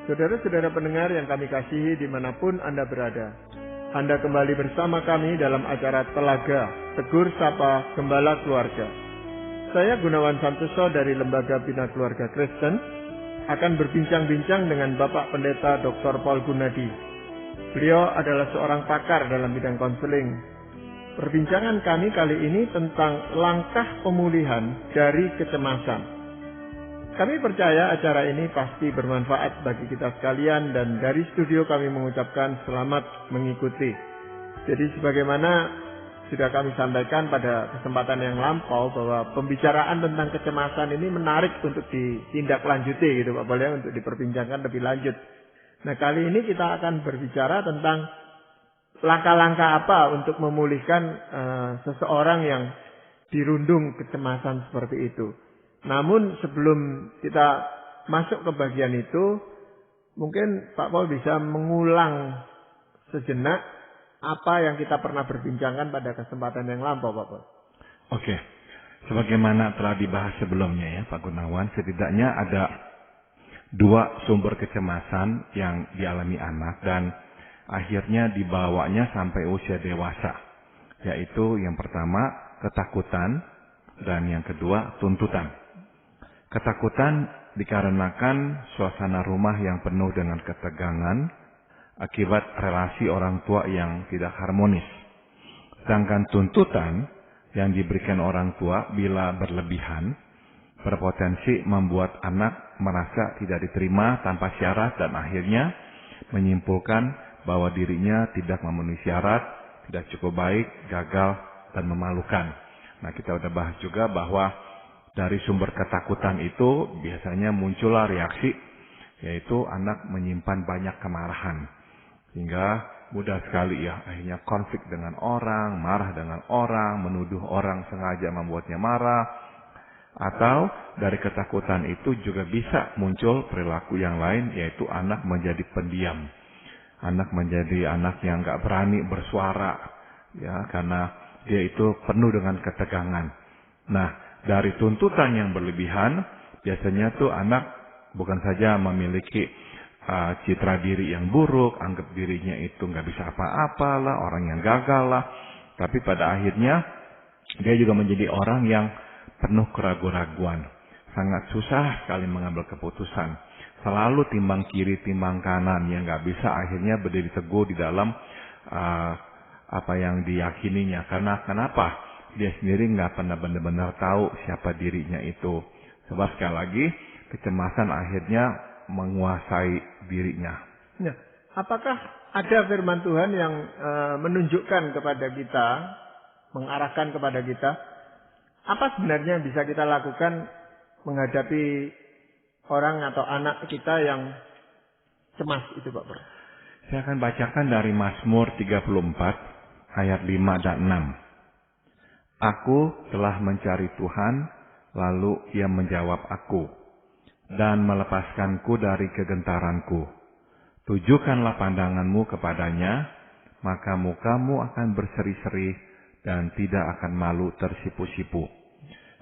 Saudara-saudara pendengar yang kami kasihi dimanapun Anda berada, Anda kembali bersama kami dalam acara Telaga Tegur Sapa Gembala Keluarga. Saya Gunawan Santoso dari Lembaga Bina Keluarga Kristen akan berbincang-bincang dengan Bapak Pendeta Dr. Paul Gunadi. Beliau adalah seorang pakar dalam bidang konseling. Perbincangan kami kali ini tentang langkah pemulihan dari kecemasan. Kami percaya acara ini pasti bermanfaat bagi kita sekalian dan dari studio kami mengucapkan selamat mengikuti. Jadi sebagaimana sudah kami sampaikan pada kesempatan yang lampau bahwa pembicaraan tentang kecemasan ini menarik untuk ditindaklanjuti gitu Pak Boleh, untuk diperbincangkan lebih lanjut. Nah kali ini kita akan berbicara tentang langkah-langkah apa untuk memulihkan seseorang yang dirundung kecemasan seperti itu. Namun sebelum kita masuk ke bagian itu, mungkin Pak Paul bisa mengulang sejenak apa yang kita pernah berbincangkan pada kesempatan yang lampau, Pak Paul. Oke, sebagaimana telah dibahas sebelumnya ya Pak Gunawan, setidaknya ada dua sumber kecemasan yang dialami anak dan akhirnya dibawanya sampai usia dewasa. Yaitu yang pertama ketakutan dan yang kedua tuntutan. Ketakutan dikarenakan suasana rumah yang penuh dengan ketegangan akibat relasi orang tua yang tidak harmonis. Sedangkan tuntutan yang diberikan orang tua bila berlebihan berpotensi membuat anak merasa tidak diterima tanpa syarat dan akhirnya menyimpulkan bahwa dirinya tidak memenuhi syarat, tidak cukup baik, gagal, dan memalukan. Nah, kita sudah bahas juga bahwa dari sumber ketakutan itu biasanya muncullah reaksi, yaitu anak menyimpan banyak kemarahan. Sehingga mudah sekali ya, akhirnya konflik dengan orang, marah dengan orang, menuduh orang sengaja membuatnya marah. Atau dari ketakutan itu juga bisa muncul perilaku yang lain, yaitu anak menjadi pendiam. Anak menjadi anak yang gak berani bersuara, ya, karena dia itu penuh dengan ketegangan. Nah, dari tuntutan yang berlebihan, biasanya tuh anak bukan saja memiliki citra diri yang buruk, anggap dirinya itu nggak bisa apa-apa lah, orang yang gagal lah. Tapi pada akhirnya dia juga menjadi orang yang penuh keraguan-raguan. Sangat susah sekali mengambil keputusan. Selalu timbang kiri, timbang kanan, yang nggak bisa akhirnya berdiri teguh di dalam apa yang diyakininya. Karena kenapa? Dia sendiri nggak pernah benar-benar tahu siapa dirinya itu. Sebab sekali lagi, kecemasan akhirnya menguasai dirinya. Nah, apakah ada firman Tuhan yang menunjukkan kepada kita, mengarahkan kepada kita, apa sebenarnya yang bisa kita lakukan menghadapi orang atau anak kita yang cemas itu Pak Bro? Saya akan bacakan dari Mazmur 34 ayat 5 dan 6. Aku telah mencari Tuhan, lalu Ia menjawab aku, dan melepaskanku dari kegentaranku. Tujukanlah pandanganmu kepadanya, maka mukamu akan berseri-seri dan tidak akan malu tersipu-sipu.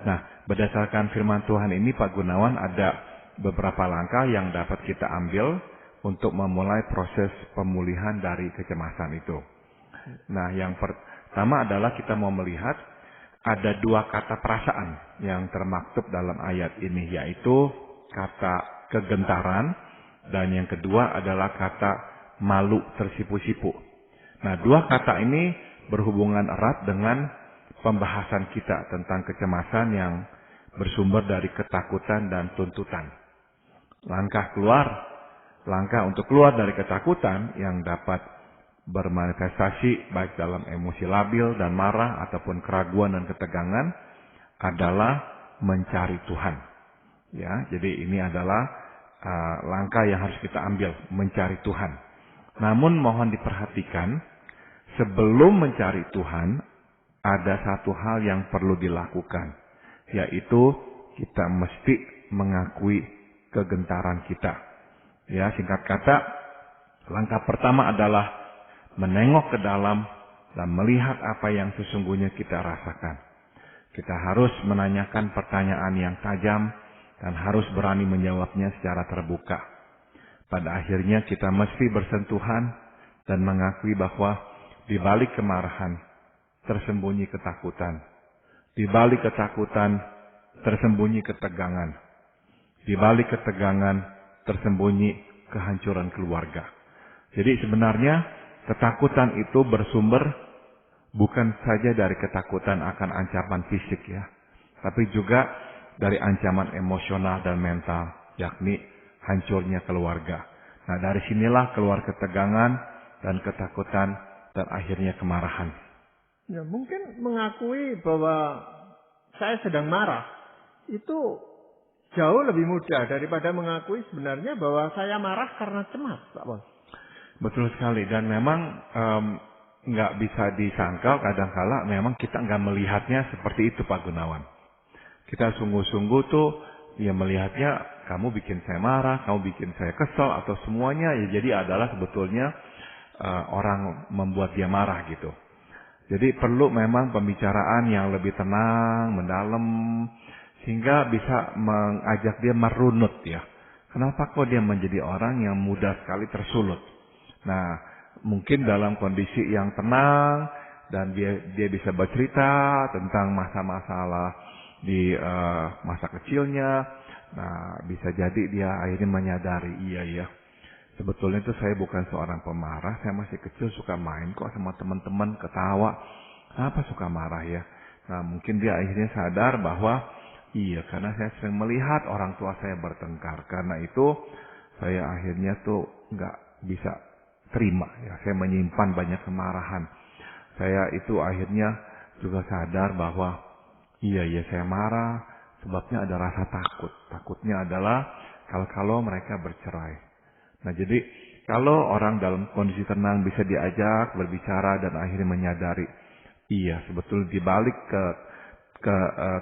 Nah, berdasarkan firman Tuhan ini Pak Gunawan, ada beberapa langkah yang dapat kita ambil untuk memulai proses pemulihan dari kecemasan itu. Nah, yang pertama adalah kita mau melihat ada dua kata perasaan yang termaktub dalam ayat ini, yaitu kata kegentaran dan yang kedua adalah kata malu tersipu-sipu. Nah, dua kata ini berhubungan erat dengan pembahasan kita tentang kecemasan yang bersumber dari ketakutan dan tuntutan. Langkah untuk keluar dari ketakutan yang dapat bermanifestasi baik dalam emosi labil dan marah ataupun keraguan dan ketegangan adalah mencari Tuhan. Ya, jadi ini adalah langkah yang harus kita ambil, mencari Tuhan. Namun mohon diperhatikan, sebelum mencari Tuhan ada satu hal yang perlu dilakukan, yaitu kita mesti mengakui kegentaran kita. Ya, singkat kata, langkah pertama adalah menengok ke dalam dan melihat apa yang sesungguhnya kita rasakan. Kita harus menanyakan pertanyaan yang tajam dan harus berani menjawabnya secara terbuka. pada akhirnya kita mesti bersentuhan dan mengakui bahwa di balik kemarahan tersembunyi ketakutan. Di balik ketakutan tersembunyi ketegangan. Di balik ketegangan tersembunyi kehancuran keluarga. Jadi sebenarnya ketakutan itu bersumber bukan saja dari ketakutan akan ancaman fisik ya, tapi juga dari ancaman emosional dan mental, yakni hancurnya keluarga. Nah, dari sinilah keluar ketegangan dan ketakutan dan akhirnya kemarahan. Ya, mungkin mengakui bahwa saya sedang marah itu jauh lebih mudah daripada mengakui sebenarnya bahwa saya marah karena cemas, Pak Bos. Betul sekali, dan memang nggak bisa disangkal kadangkala memang kita nggak melihatnya seperti itu, Pak Gunawan. Kita sungguh-sungguh tuh ya melihatnya kamu bikin saya marah, kamu bikin saya kesel atau semuanya ya jadi adalah sebetulnya orang membuat dia marah gitu. Jadi perlu memang pembicaraan yang lebih tenang, mendalam, sehingga bisa mengajak dia merunut ya. Kenapa kok dia menjadi orang yang mudah sekali tersulut? Nah, mungkin dalam kondisi yang tenang dan dia bisa bercerita tentang masa-masalah di masa kecilnya. Nah, bisa jadi dia akhirnya menyadari, iya ya. Sebetulnya itu saya bukan seorang pemarah, saya masih kecil suka main kok sama teman-teman, ketawa. Kenapa suka marah ya? Nah, mungkin dia akhirnya sadar bahwa iya, karena saya sering melihat orang tua saya bertengkar. Karena itu saya akhirnya tuh nggak bisa terima ya. Saya menyimpan banyak kemarahan. Saya itu akhirnya juga sadar bahwa iya ya saya marah sebabnya ada rasa takut. Takutnya adalah kalau mereka bercerai. Nah, jadi kalau orang dalam kondisi tenang bisa diajak berbicara dan akhirnya menyadari, iya sebetulnya di balik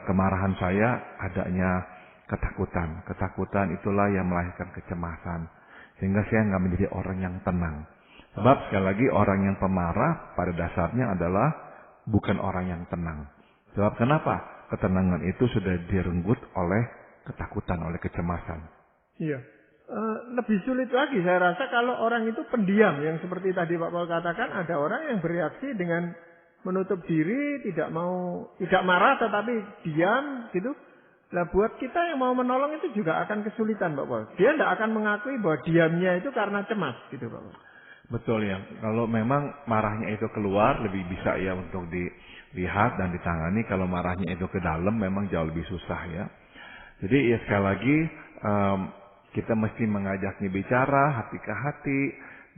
kemarahan saya adanya ketakutan. Ketakutan itulah yang melahirkan kecemasan. Sehingga saya nggak menjadi orang yang tenang. Sebab sekali lagi orang yang pemarah pada dasarnya adalah bukan orang yang tenang. Sebab kenapa? Ketenangan itu sudah direnggut oleh ketakutan, oleh kecemasan. Iya. Lebih sulit lagi saya rasa kalau orang itu pendiam, yang seperti tadi Pak Paul katakan, ada orang yang bereaksi dengan menutup diri, tidak marah tetapi diam gitu. Nah, buat kita yang mau menolong itu juga akan kesulitan Pak Paul. Dia tidak akan mengakui bahwa diamnya itu karena cemas gitu Pak Paul. Betul ya. Kalau memang marahnya itu keluar lebih bisa ya untuk dilihat dan ditangani. Kalau marahnya itu ke dalam memang jauh lebih susah ya. Jadi ya sekali lagi kita mesti mengajaknya bicara hati ke hati,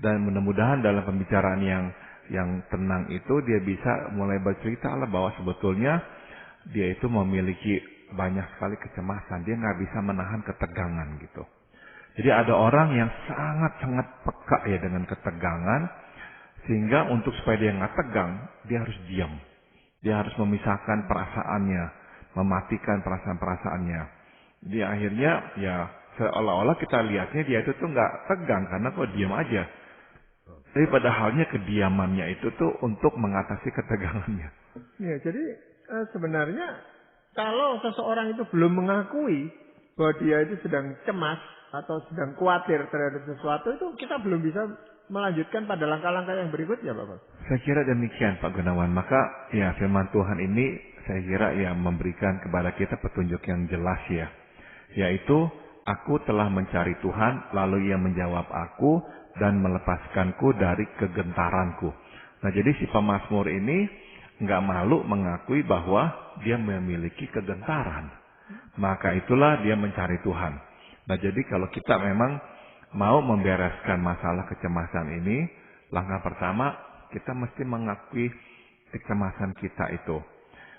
dan mudah-mudahan dalam pembicaraan yang tenang itu dia bisa mulai bercerita lah bahwa sebetulnya dia itu memiliki banyak sekali kecemasan, dia nggak bisa menahan ketegangan gitu. Jadi ada orang yang sangat-sangat peka ya dengan ketegangan, sehingga untuk supaya dia nggak tegang dia harus diam, dia harus memisahkan perasaannya, mematikan perasaan-perasaannya. Dia akhirnya ya seolah-olah kita lihatnya dia itu tuh nggak tegang karena kok diam aja. Tapi padahalnya kediamannya itu tuh untuk mengatasi ketegangannya. Ya, jadi sebenarnya kalau seseorang itu belum mengakui bahwa dia itu sedang cemas atau sedang khawatir terhadap sesuatu, itu kita belum bisa melanjutkan pada langkah-langkah yang berikutnya, Bapak. Saya kira demikian, Pak Gunawan. Maka ya firman Tuhan ini saya kira ya memberikan kepada kita petunjuk yang jelas ya. Yaitu aku telah mencari Tuhan, lalu Ia menjawab aku dan melepaskanku dari kegentaranku. Nah, jadi si pemazmur ini nggak malu mengakui bahwa dia memiliki kegentaran. Maka itulah dia mencari Tuhan. Nah, jadi kalau kita memang mau membereskan masalah kecemasan ini, langkah pertama kita mesti mengakui kecemasan kita itu.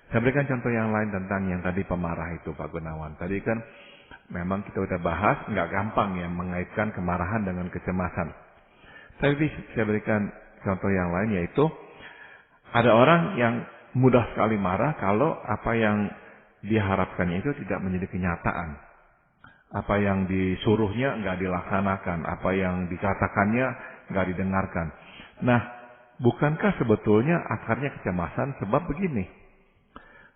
Saya berikan contoh yang lain tentang yang tadi pemarah itu, Pak Gunawan. Tadi kan memang kita udah bahas, nggak gampang ya mengaitkan kemarahan dengan kecemasan. Saya berikan contoh yang lain, yaitu ada orang yang mudah sekali marah kalau apa yang diharapkannya itu tidak menjadi kenyataan. Apa yang disuruhnya nggak dilaksanakan, apa yang dikatakannya nggak didengarkan. Nah, bukankah sebetulnya akarnya kecemasan? Sebab begini,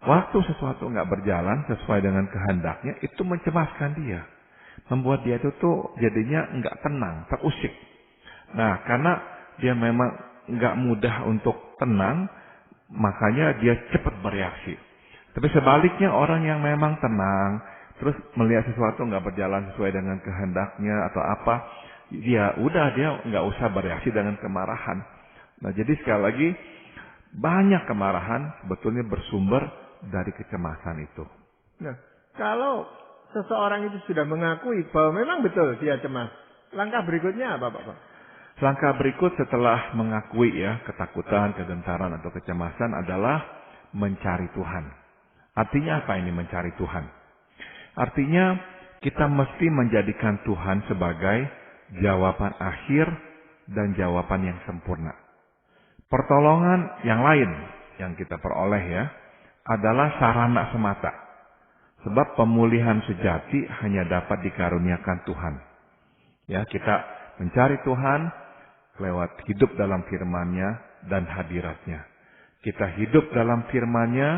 waktu sesuatu nggak berjalan sesuai dengan kehendaknya, itu mencemaskan dia. membuat dia itu tuh jadinya nggak tenang, terusik. Nah, karena dia memang nggak mudah untuk tenang, makanya dia cepat bereaksi. Tapi sebaliknya orang yang memang tenang, terus melihat sesuatu nggak berjalan sesuai dengan kehendaknya atau apa, dia nggak usah bereaksi dengan kemarahan. Nah, jadi sekali lagi banyak kemarahan sebetulnya bersumber dari kecemasan itu. Nah, kalau seseorang itu sudah mengakui bahwa memang betul dia cemas, langkah berikutnya apa, Pak? Langkah berikut setelah mengakui ya ketakutan, kegentaran atau kecemasan adalah mencari Tuhan. Artinya apa ini mencari Tuhan? Artinya kita mesti menjadikan Tuhan sebagai jawaban akhir dan jawaban yang sempurna. Pertolongan yang lain yang kita peroleh ya adalah sarana semata. Sebab pemulihan sejati hanya dapat dikaruniakan Tuhan. Ya, kita mencari Tuhan lewat hidup dalam firman-Nya dan hadirat-Nya. Kita hidup dalam firman-Nya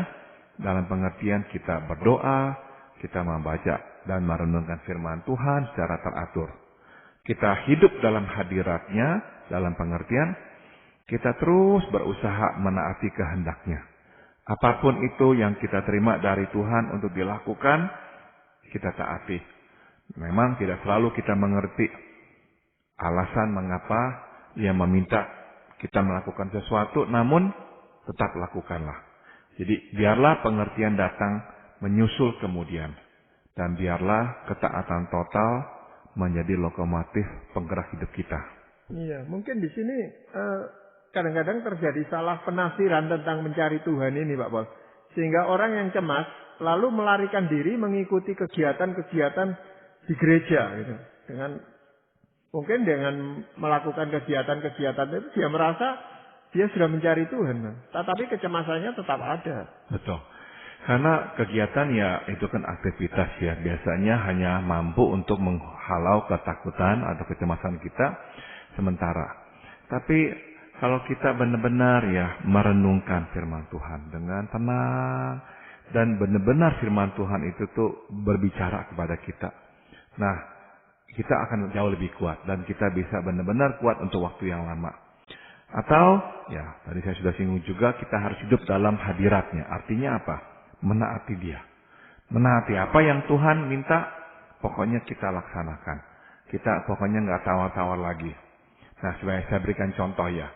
dalam pengertian kita berdoa, kita membaca dan merenungkan firman Tuhan secara teratur. Kita hidup dalam hadirat-Nya dalam pengertian kita terus berusaha menaati kehendak-Nya. Apapun itu yang kita terima dari Tuhan untuk dilakukan, kita taati. Memang tidak selalu kita mengerti alasan mengapa Dia meminta kita melakukan sesuatu, namun tetap lakukanlah. Jadi biarlah pengertian datang menyusul kemudian. Dan biarlah ketaatan total menjadi lokomotif penggerak hidup kita. Iya, mungkin di sini kadang-kadang terjadi salah penafsiran tentang mencari Tuhan ini, Pak Paul. Sehingga orang yang cemas lalu melarikan diri mengikuti kegiatan-kegiatan di gereja gitu. Mungkin dengan melakukan kegiatan-kegiatan itu dia merasa dia sudah mencari Tuhan. Tetapi kecemasannya tetap ada. Betul. Karena kegiatan ya itu kan aktivitas ya. Biasanya hanya mampu untuk menghalau ketakutan atau kecemasan kita sementara. Tapi kalau kita benar-benar ya merenungkan firman Tuhan dengan tenang dan benar-benar firman Tuhan itu tuh berbicara kepada kita. Nah, kita akan jauh lebih kuat dan kita bisa benar-benar kuat untuk waktu yang lama. Atau ya tadi saya sudah singgung juga kita harus hidup dalam hadirat-Nya. Artinya apa? Menaati Dia. Menaati apa yang Tuhan minta, pokoknya kita laksanakan. Kita pokoknya nggak tawar-tawar lagi. Nah, saya berikan contoh ya.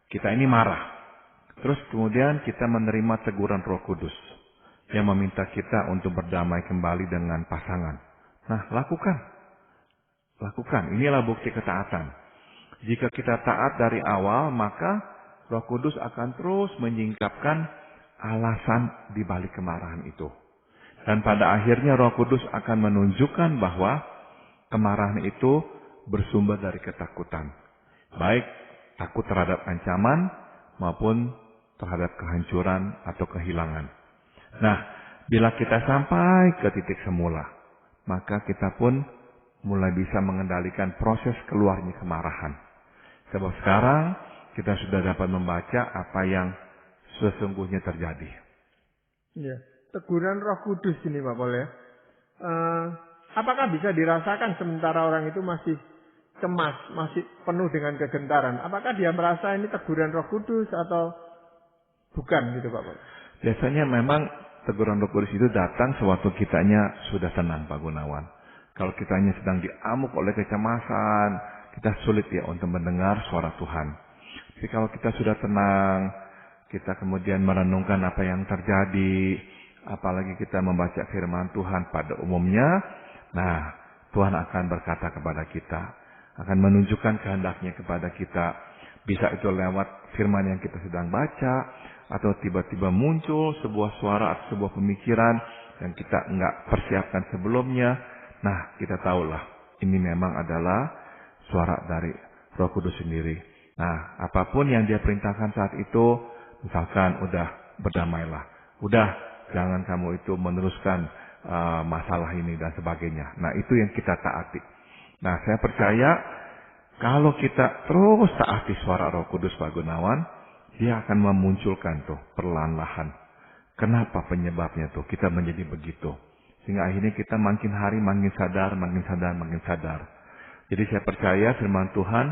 Kita ini marah. Terus kemudian kita menerima teguran Roh Kudus yang meminta kita untuk berdamai kembali dengan pasangan. Nah, lakukan. Lakukan. Inilah bukti ketaatan. Jika kita taat dari awal, maka Roh Kudus akan terus menyingkapkan alasan di balik kemarahan itu. Dan pada akhirnya Roh Kudus akan menunjukkan bahwa kemarahan itu bersumber dari ketakutan. Baik takut terhadap ancaman maupun terhadap kehancuran atau kehilangan. Nah, bila kita sampai ke titik semula, maka kita pun mulai bisa mengendalikan proses keluarnya kemarahan. Sebab sekarang kita sudah dapat membaca apa yang sesungguhnya terjadi. Ya, teguran Roh Kudus ini Pak Paul ya. Apakah bisa dirasakan sementara orang itu masih cemas, masih penuh dengan kegentaran? Apakah dia merasa ini teguran Roh Kudus atau bukan gitu Pak Paul? Biasanya memang teguran Roh Kudus itu datang sewaktu kitanya sudah tenang Pak Gunawan. Kalau kitanya sedang diamuk oleh kecemasan, kita sulit ya untuk mendengar suara Tuhan. Tapi kalau kita sudah tenang, kita kemudian merenungkan apa yang terjadi, apalagi kita membaca firman Tuhan pada umumnya, nah Tuhan akan berkata kepada kita, akan menunjukkan kehendak-Nya kepada kita. Bisa itu lewat firman yang kita sedang baca, atau tiba-tiba muncul sebuah suara atau sebuah pemikiran yang kita enggak persiapkan sebelumnya. Nah, kita tahulah ini memang adalah suara dari Roh Kudus sendiri. Nah, apapun yang Dia perintahkan saat itu, misalkan udah berdamailah, udah jangan kamu itu meneruskan masalah ini dan sebagainya. Nah, itu yang kita taati. Nah, saya percaya kalau kita terus taati suara Roh Kudus Pak Gunawan, Dia akan memunculkan tuh perlahan-lahan. Kenapa penyebabnya tuh kita menjadi begitu? Sehingga akhirnya kita makin hari makin sadar, makin sadar, makin sadar. Jadi saya percaya firman Tuhan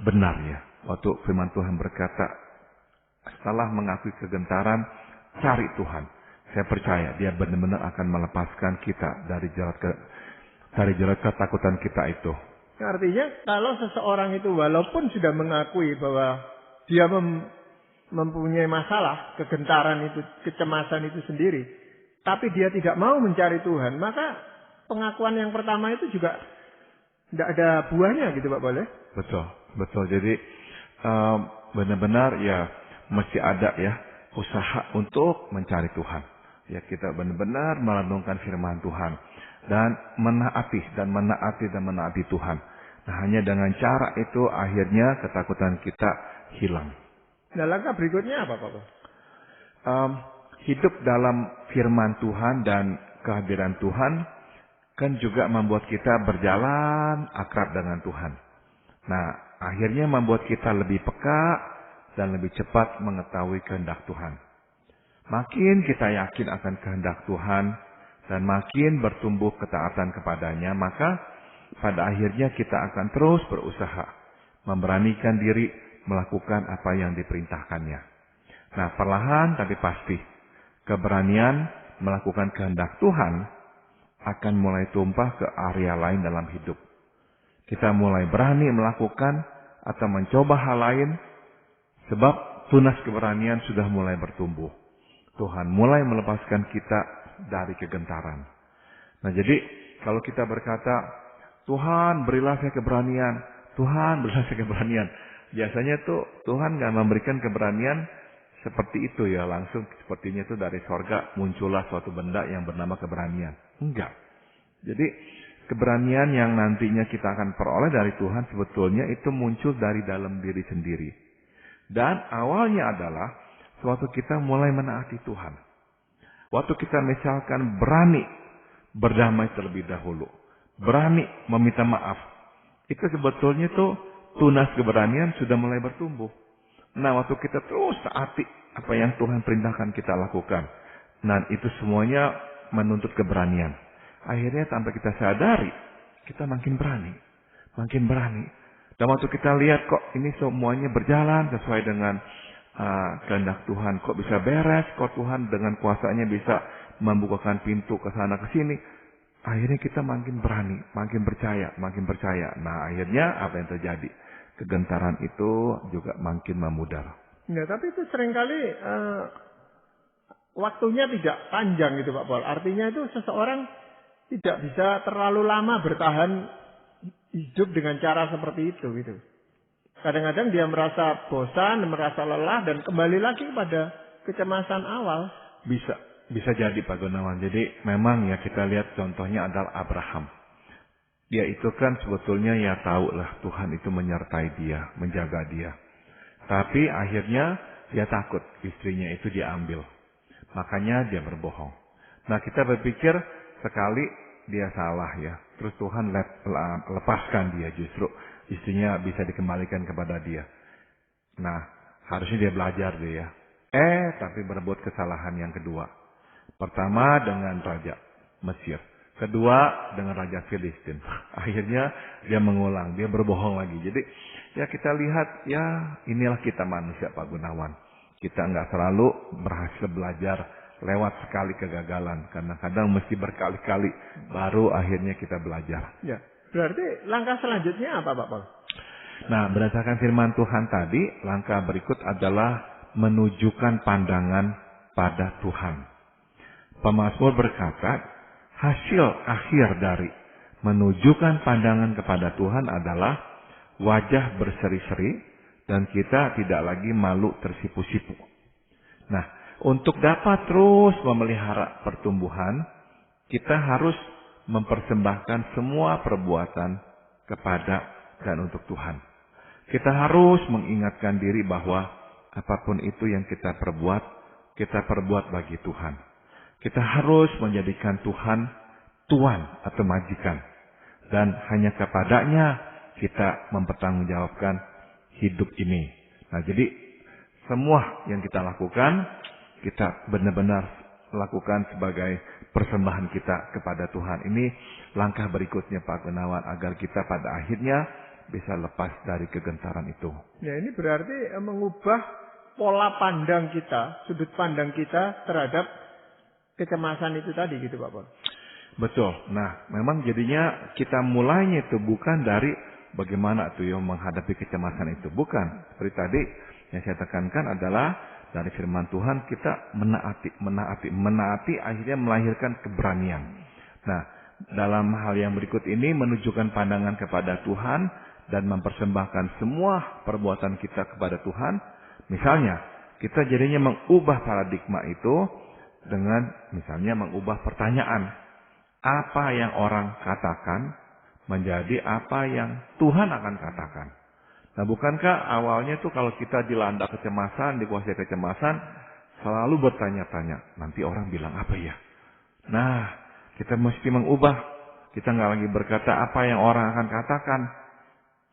benar ya. Waktu firman Tuhan berkata, setelah mengakui kegentaran, cari Tuhan. Saya percaya dia benar-benar akan melepaskan kita dari jerat ketakutan kita itu. Artinya kalau seseorang itu walaupun sudah mengakui bahwa dia mempunyai masalah, kegentaran itu, kecemasan itu sendiri, tapi dia tidak mau mencari Tuhan, maka pengakuan yang pertama itu juga tidak ada buahnya gitu Pak boleh? Betul. Jadi benar-benar ya mesti ada ya usaha untuk mencari Tuhan. Ya kita benar-benar merenungkan firman Tuhan dan menaati Tuhan. Nah hanya dengan cara itu akhirnya ketakutan kita hilang. Nah langkah berikutnya apa Pak? Hidup dalam firman Tuhan dan kehadiran Tuhan kan juga membuat kita berjalan akrab dengan Tuhan. Nah akhirnya membuat kita lebih peka dan lebih cepat mengetahui kehendak Tuhan. Makin kita yakin akan kehendak Tuhan dan makin bertumbuh ketaatan kepadanya, maka pada akhirnya kita akan terus berusaha memberanikan diri melakukan apa yang diperintahkannya. Nah, perlahan tapi pasti keberanian melakukan kehendak Tuhan akan mulai tumpah ke area lain dalam hidup. Kita mulai berani melakukan atau mencoba hal lain sebab tunas keberanian sudah mulai bertumbuh. Tuhan mulai melepaskan kita dari kegentaran. Nah jadi kalau kita berkata, Tuhan berilah saya keberanian, Tuhan berilah saya keberanian. Biasanya tuh Tuhan gak memberikan keberanian seperti itu ya. Langsung sepertinya itu dari sorga muncullah suatu benda yang bernama keberanian. Enggak. Jadi keberanian yang nantinya kita akan peroleh dari Tuhan sebetulnya itu muncul dari dalam diri sendiri. Dan awalnya adalah suatu kita mulai menaati Tuhan. Waktu kita misalkan berani berdamai terlebih dahulu, berani meminta maaf, itu sebetulnya tuh tunas keberanian sudah mulai bertumbuh. Nah waktu kita terus taati apa yang Tuhan perintahkan kita lakukan, nah itu semuanya menuntut keberanian. Akhirnya tanpa kita sadari, kita makin berani. Dan waktu kita lihat kok ini semuanya berjalan sesuai dengan kehendak Tuhan, kok bisa beres, kok Tuhan dengan kuasanya bisa membukakan pintu ke sana ke sini. Akhirnya kita makin berani, makin percaya. Nah akhirnya apa yang terjadi? Kegentaran itu juga makin memudar. Nah tapi itu seringkali waktunya tidak panjang gitu Pak Paul. Artinya itu seseorang tidak bisa terlalu lama bertahan hidup dengan cara seperti itu gitu. Kadang-kadang dia merasa bosan, merasa lelah dan kembali lagi pada kecemasan awal. Bisa jadi Pak Gunawan. Jadi memang ya kita lihat contohnya adalah Abraham. Dia itu kan sebetulnya ya tahu lah Tuhan itu menyertai dia, menjaga dia. Tapi akhirnya dia takut istrinya itu diambil. Makanya dia berbohong. Nah kita berpikir sekali dia salah ya. Terus Tuhan lepaskan dia justru. Istrinya bisa dikembalikan kepada dia. Nah, harusnya dia belajar dia. Tapi berbuat kesalahan yang kedua. Pertama dengan Raja Mesir. Kedua dengan Raja Filistin. Akhirnya dia mengulang, dia berbohong lagi. Jadi ya kita lihat ya inilah kita manusia Pak Gunawan. Kita nggak selalu berhasil belajar lewat sekali kegagalan. Karena kadang mesti berkali-kali baru akhirnya kita belajar. Ya. Berarti langkah selanjutnya apa Pak Paul? Nah, berdasarkan firman Tuhan tadi, langkah berikut adalah menunjukkan pandangan pada Tuhan. Pemazmur berkata, hasil akhir dari menunjukkan pandangan kepada Tuhan adalah wajah berseri-seri dan kita tidak lagi malu tersipu-sipu. Nah, untuk dapat terus memelihara pertumbuhan, kita harus mempersembahkan semua perbuatan kepada dan untuk Tuhan. Kita harus mengingatkan diri bahwa apapun itu yang kita perbuat bagi Tuhan. Kita harus menjadikan Tuhan Tuan atau majikan. Dan hanya kepadanya kita mempertanggungjawabkan hidup ini. Nah jadi semua yang kita lakukan, kita benar-benar lakukan sebagai persembahan kita kepada Tuhan. Ini langkah berikutnya Pak Gunawan, agar kita pada akhirnya bisa lepas dari kegentaran itu. Ya, ini berarti mengubah pola pandang kita, sudut pandang kita terhadap kecemasan itu tadi gitu Pak Paul. Betul. Nah, memang jadinya kita mulainya itu bukan dari bagaimana tuh yang menghadapi kecemasan itu. Bukan. Seperti tadi yang saya tekankan adalah dari firman Tuhan kita menaati akhirnya melahirkan keberanian. Nah, dalam hal yang berikut ini menunjukkan pandangan kepada Tuhan dan mempersembahkan semua perbuatan kita kepada Tuhan. Misalnya, kita jadinya mengubah paradigma itu dengan misalnya mengubah pertanyaan. Apa yang orang katakan menjadi apa yang Tuhan akan katakan. Nah, bukankah awalnya tuh kalau kita dilanda kecemasan, dikuasai kecemasan, selalu bertanya-tanya, nanti orang bilang apa ya? Nah, kita mesti mengubah. Kita nggak lagi berkata apa yang orang akan katakan,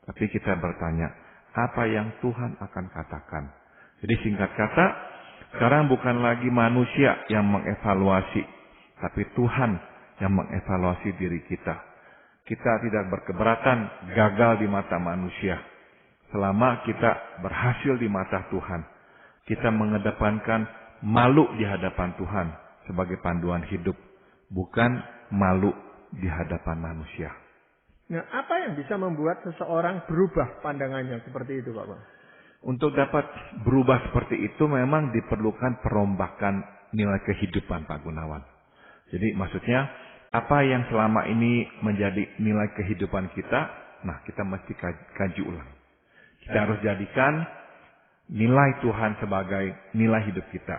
tapi kita bertanya, apa yang Tuhan akan katakan. Jadi singkat kata, sekarang bukan lagi manusia yang mengevaluasi, tapi Tuhan yang mengevaluasi diri kita. Kita tidak berkeberatan gagal di mata manusia. Selama kita berhasil di mata Tuhan. Kita mengedepankan malu di hadapan Tuhan sebagai panduan hidup. Bukan malu di hadapan manusia. Nah, apa yang bisa membuat seseorang berubah pandangannya seperti itu Pak? Untuk dapat berubah seperti itu memang diperlukan perombakan nilai kehidupan Pak Gunawan. Jadi maksudnya apa yang selama ini menjadi nilai kehidupan kita, nah kita mesti kaji ulang. Kita harus jadikan nilai Tuhan sebagai nilai hidup kita.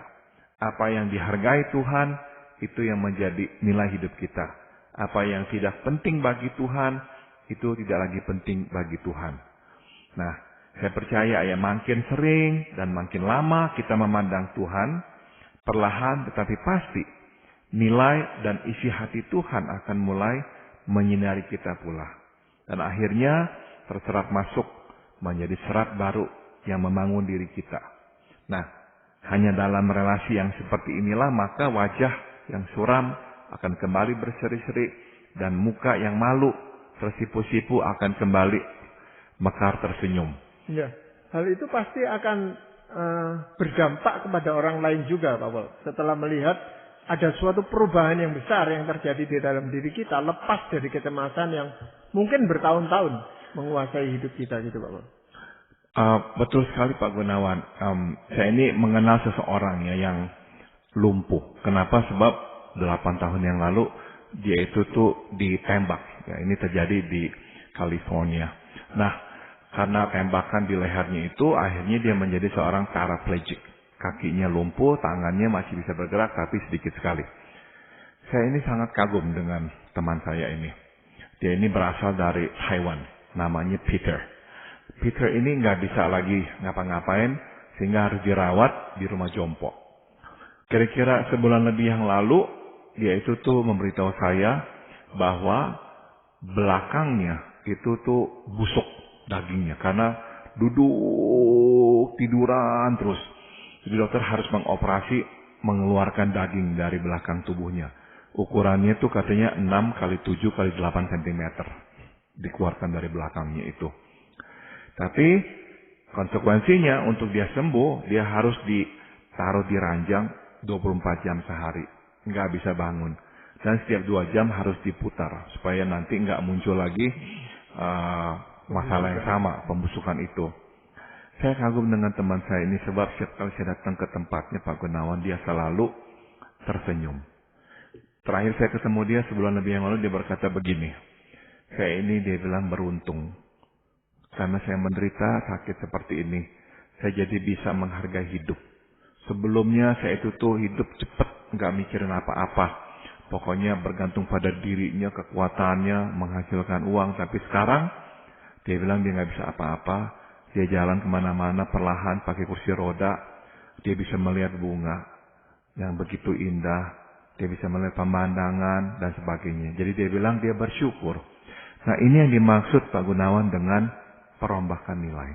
Apa yang dihargai Tuhan, itu yang menjadi nilai hidup kita. Apa yang tidak penting bagi Tuhan, itu tidak lagi penting bagi Tuhan. Nah, saya percaya ya makin sering dan makin lama kita memandang Tuhan, perlahan tetapi pasti nilai dan isi hati Tuhan akan mulai menyinari kita pula. Dan akhirnya terserap masuk menjadi serat baru yang membangun diri kita. Nah, hanya dalam relasi yang seperti inilah maka wajah yang suram akan kembali berseri-seri dan muka yang malu tersipu-sipu akan kembali mekar tersenyum. Ya, hal itu pasti akan berdampak kepada orang lain juga Pak Paul. Setelah melihat ada suatu perubahan yang besar yang terjadi di dalam diri kita, lepas dari kecemasan yang mungkin bertahun-tahun menguasai hidup kita gitu Pak Paul. Betul sekali Pak Gunawan. Saya ini mengenal seseorang ya yang lumpuh. Kenapa? Sebab 8 tahun yang lalu dia itu tuh ditembak. Ya, ini terjadi di California. Nah, karena tembakan di lehernya itu akhirnya dia menjadi seorang paraplegic. Kakinya lumpuh, tangannya masih bisa bergerak tapi sedikit sekali. Saya ini sangat kagum dengan teman saya ini. Dia ini berasal dari Taiwan. Namanya Peter. Peter ini nggak bisa lagi ngapa-ngapain sehingga harus dirawat di rumah jompo. Kira-kira sebulan lebih yang lalu dia itu tuh memberitahu saya bahwa belakangnya itu tuh busuk dagingnya karena duduk tiduran terus. Jadi dokter harus mengoperasi mengeluarkan daging dari belakang tubuhnya. Ukurannya tuh katanya 6 kali 7 kali 8 cm dikeluarkan dari belakangnya itu. Tapi konsekuensinya untuk dia sembuh, dia harus ditaruh di ranjang 24 jam sehari. Nggak bisa bangun. Dan setiap 2 jam harus diputar. Supaya nanti nggak muncul lagi masalah yang sama, pembusukan itu. Saya kagum dengan teman saya ini sebab setiap kali saya datang ke tempatnya Pak Gunawan, dia selalu tersenyum. Terakhir saya ketemu dia sebulan lebih yang lalu, dia berkata begini. Saya ini dia bilang beruntung. Karena saya menderita sakit seperti ini, saya jadi bisa menghargai hidup. Sebelumnya saya itu tuh hidup cepat, nggak mikirin apa-apa. Pokoknya bergantung pada dirinya, kekuatannya, menghasilkan uang. Tapi sekarang, dia bilang dia nggak bisa apa-apa. Dia jalan kemana-mana perlahan pakai kursi roda. Dia bisa melihat bunga yang begitu indah. Dia bisa melihat pemandangan dan sebagainya. Jadi dia bilang dia bersyukur. Nah ini yang dimaksud Pak Gunawan dengan perombakan nilai.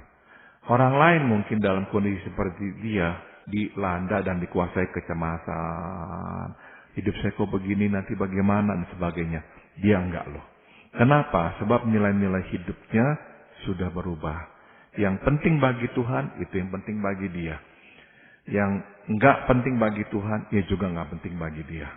Orang lain mungkin dalam kondisi seperti dia dilanda dan dikuasai kecemasan. Hidup saya kok begini, nanti bagaimana dan sebagainya. Dia enggak loh. Kenapa? Sebab nilai-nilai hidupnya sudah berubah. Yang penting bagi Tuhan, itu yang penting bagi dia. Yang enggak penting bagi Tuhan, ya juga enggak penting bagi dia.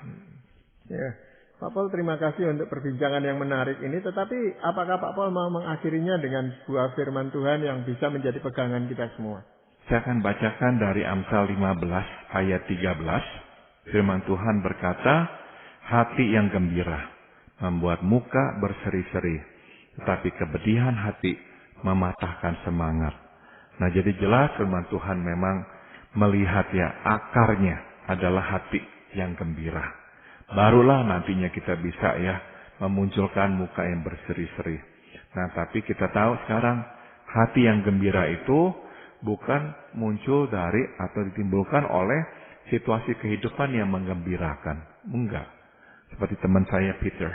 Ya, Pak Paul, terima kasih untuk perbincangan yang menarik ini. Tetapi apakah Pak Paul mau mengakhirinya dengan sebuah firman Tuhan yang bisa menjadi pegangan kita semua? Saya akan bacakan dari Amsal 15 ayat 13. Firman Tuhan berkata, hati yang gembira membuat muka berseri-seri, tetapi kepedihan hati mematahkan semangat. Nah, jadi jelas firman Tuhan memang melihat ya akarnya adalah hati yang gembira. Barulah nantinya kita bisa ya memunculkan muka yang berseri-seri. Nah, tapi kita tahu sekarang hati yang gembira itu bukan muncul dari atau ditimbulkan oleh situasi kehidupan yang menggembirakan. Enggak. Seperti teman saya Peter.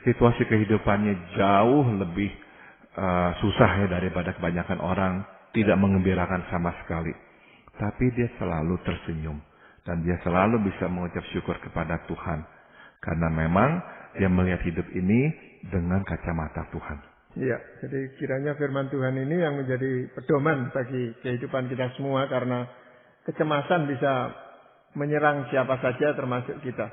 Situasi kehidupannya jauh lebih susah ya daripada kebanyakan orang, tidak mengembirakan sama sekali. Tapi dia selalu tersenyum. Dan dia selalu bisa mengucap syukur kepada Tuhan. Karena memang dia melihat hidup ini dengan kacamata Tuhan. Iya, jadi kiranya firman Tuhan ini yang menjadi pedoman bagi kehidupan kita semua. Karena kecemasan bisa menyerang siapa saja termasuk kita.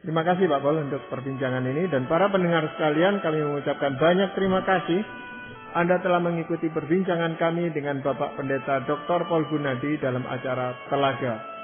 Terima kasih Pak Paul untuk perbincangan ini. Dan para pendengar sekalian, kami mengucapkan banyak terima kasih. Anda telah mengikuti perbincangan kami dengan Bapak Pendeta Dr. Paul Gunadi dalam acara Telaga.